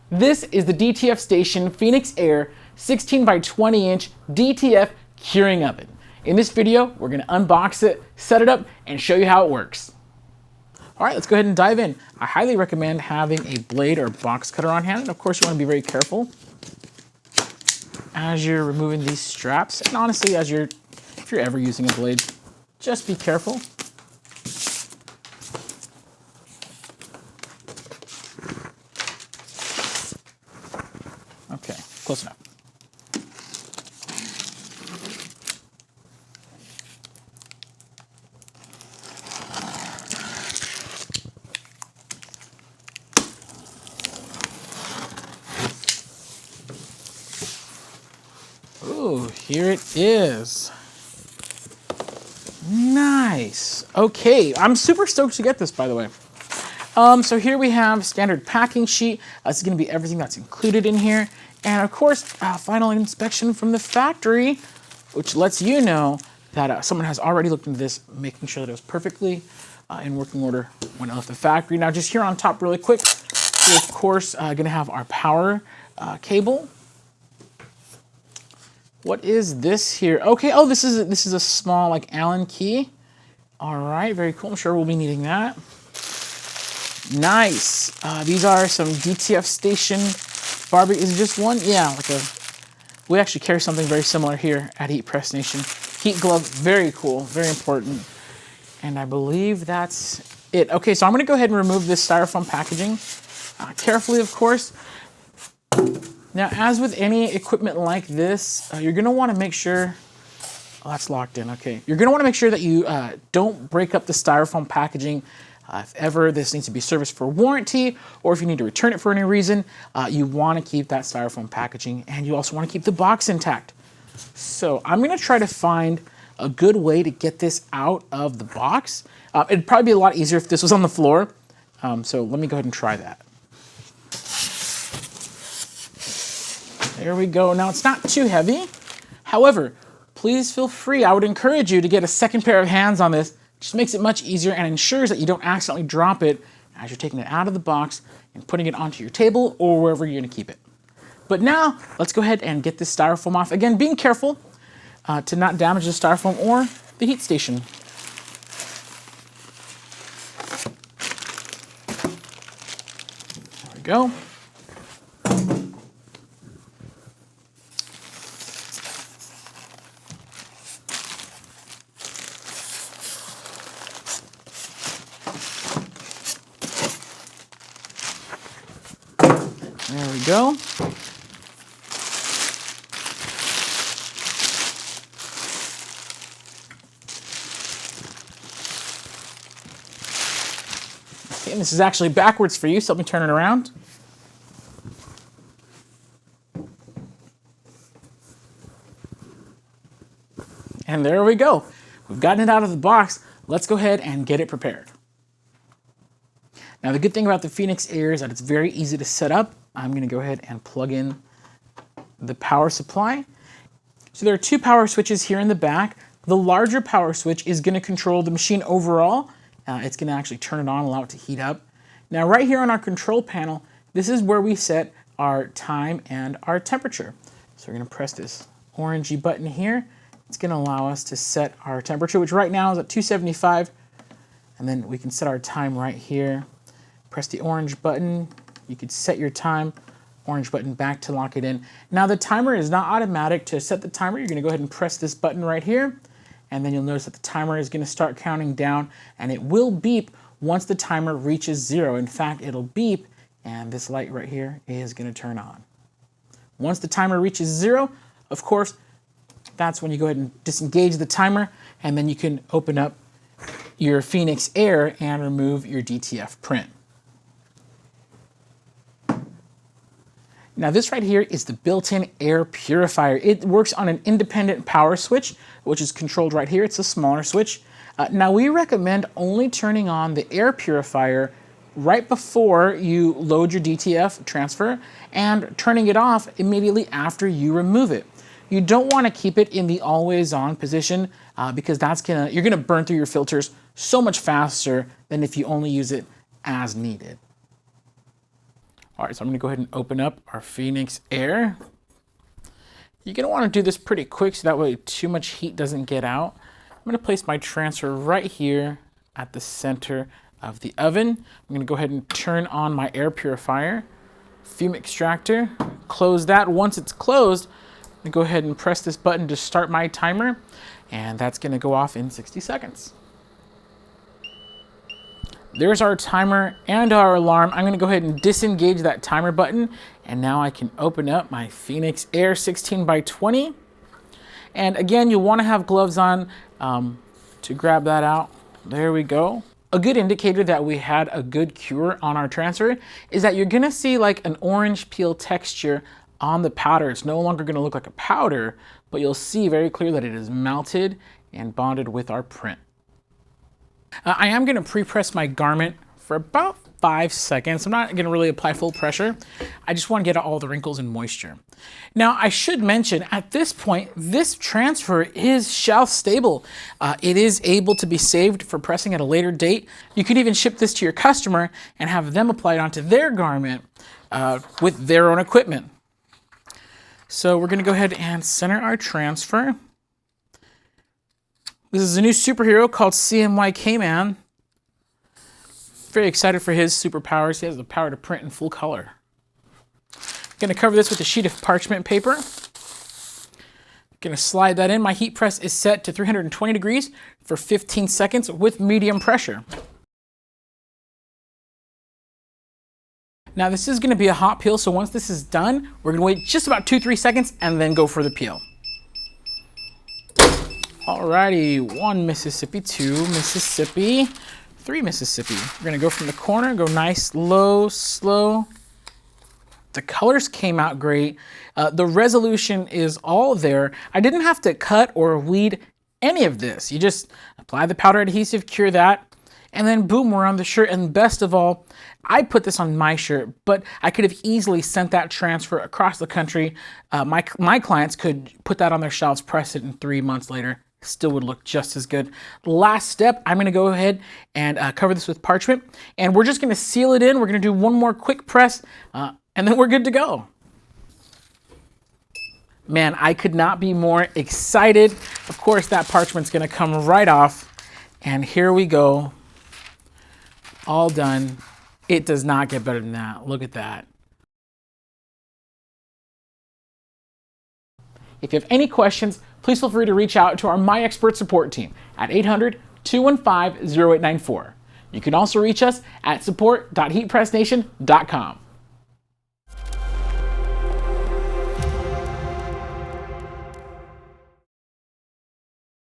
This is the DTF Station Phoenix Air 16 by 20 inch DTF curing oven. In this video, we're going to unbox it, set it up, and show you how it works. All right, let's go ahead and dive in. I highly recommend having a blade or box cutter on hand. And of course, you want to be very careful as you're removing these straps. And honestly, if you're ever using a blade, just be careful. Okay, close enough. Ooh, here it is. Nice. Okay, I'm super stoked to get this, by the way. So here we have standard packing sheet. This is going to be everything that's included in here. And of course, final inspection from the factory, which lets you know that someone has already looked into this, making sure that it was perfectly in working order when it left the factory. Now, just here on top really quick, we're of course going to have our power cable. What is this here? Okay, oh, this is a small like Allen key. All right, very cool. I'm sure we'll be needing that. Nice. These are some DTF Station barbecue. Is it just one? Yeah, we actually carry something very similar here at Heat Press Nation. Heat glove, very cool, very important. And I believe that's it. Okay, so I'm gonna go ahead and remove this styrofoam packaging carefully, of course. Now, as with any equipment like this, you're gonna wanna make sure, oh, that's locked in, okay. You're gonna wanna make sure that you don't break up the styrofoam packaging. If ever this needs to be serviced for warranty, or if you need to return it for any reason, you wanna keep that styrofoam packaging, and you also wanna keep the box intact. So I'm gonna try to find a good way to get this out of the box. It'd probably be a lot easier if this was on the floor. So let me go ahead and try that. There we go. Now it's not too heavy. However, please feel free. I would encourage you to get a second pair of hands on this. It just makes it much easier and ensures that you don't accidentally drop it as you're taking it out of the box and putting it onto your table or wherever you're gonna keep it. But now, let's go ahead and get this styrofoam off. Again, being careful to not damage the styrofoam or the heat station. There we go. There we go. Okay, and this is actually backwards for you, so let me turn it around. And there we go. We've gotten it out of the box. Let's go ahead and get it prepared. Now, the good thing about the Phoenix Air is that it's very easy to set up. I'm gonna go ahead and plug in the power supply. So there are two power switches here in the back. The larger power switch is gonna control the machine overall. It's gonna actually turn it on, allow it to heat up. Now, right here on our control panel, this is where we set our time and our temperature. So we're gonna press this orangey button here. It's gonna allow us to set our temperature, which right now is at 275. And then we can set our time right here. Press the orange button. You could set your time, orange button back to lock it in. Now the timer is not automatic. To set the timer, you're gonna go ahead and press this button right here, and then you'll notice that the timer is gonna start counting down, and it will beep once the timer reaches 0. In fact, it'll beep, and this light right here is gonna turn on. Once the timer reaches 0, of course, that's when you go ahead and disengage the timer, and then you can open up your Phoenix Air and remove your DTF print. Now this right here is the built-in air purifier. It works on an independent power switch, which is controlled right here. It's a smaller switch. Now we recommend only turning on the air purifier right before you load your DTF transfer and turning it off immediately after you remove it. You don't want to keep it in the always on position because you're gonna burn through your filters so much faster than if you only use it as needed. All right, so I'm gonna go ahead and open up our Phoenix Air. You're gonna wanna do this pretty quick so that way too much heat doesn't get out. I'm gonna place my transfer right here at the center of the oven. I'm gonna go ahead and turn on my air purifier, fume extractor, close that. Once it's closed, I'm gonna go ahead and press this button to start my timer, and that's gonna go off in 60 seconds. There's our timer and our alarm. I'm gonna go ahead and disengage that timer button, and now I can open up my Phoenix Air 16 by 20. And again, you'll wanna have gloves on to grab that out. There we go. A good indicator that we had a good cure on our transfer is that you're gonna see like an orange peel texture on the powder. It's no longer gonna look like a powder, but you'll see very clear that it is melted and bonded with our print. I am gonna pre-press my garment for about 5 seconds. I'm not gonna really apply full pressure. I just wanna get out all the wrinkles and moisture. Now, I should mention, at this point, this transfer is shelf stable. It is able to be saved for pressing at a later date. You could even ship this to your customer and have them apply it onto their garment with their own equipment. So we're gonna go ahead and center our transfer. This is a new superhero called CMY K-Man. Very excited for his superpowers. He has the power to print in full color. Gonna cover this with a sheet of parchment paper. Gonna slide that in. My heat press is set to 320 degrees for 15 seconds with medium pressure. Now this is gonna be a hot peel, so once this is done, we're gonna wait just about 2-3 seconds and then go for the peel. Alrighty, 1 Mississippi, 2 Mississippi, 3 Mississippi. We're gonna go from the corner, go nice, low, slow. The colors came out great. The resolution is all there. I didn't have to cut or weed any of this. You just apply the powder adhesive, cure that, and then boom, we're on the shirt. And best of all, I put this on my shirt, but I could have easily sent that transfer across the country. My clients could put that on their shelves, press it, and 3 months later, still would look just as good. Last step, I'm gonna go ahead and cover this with parchment, and we're just gonna seal it in. We're gonna do one more quick press, and then we're good to go. Man, I could not be more excited. Of course, that parchment's gonna come right off, and here we go. All done. It does not get better than that. Look at that. If you have any questions, please feel free to reach out to our MyExpert support team at 800-215-0894. You can also reach us at support.heatpressnation.com.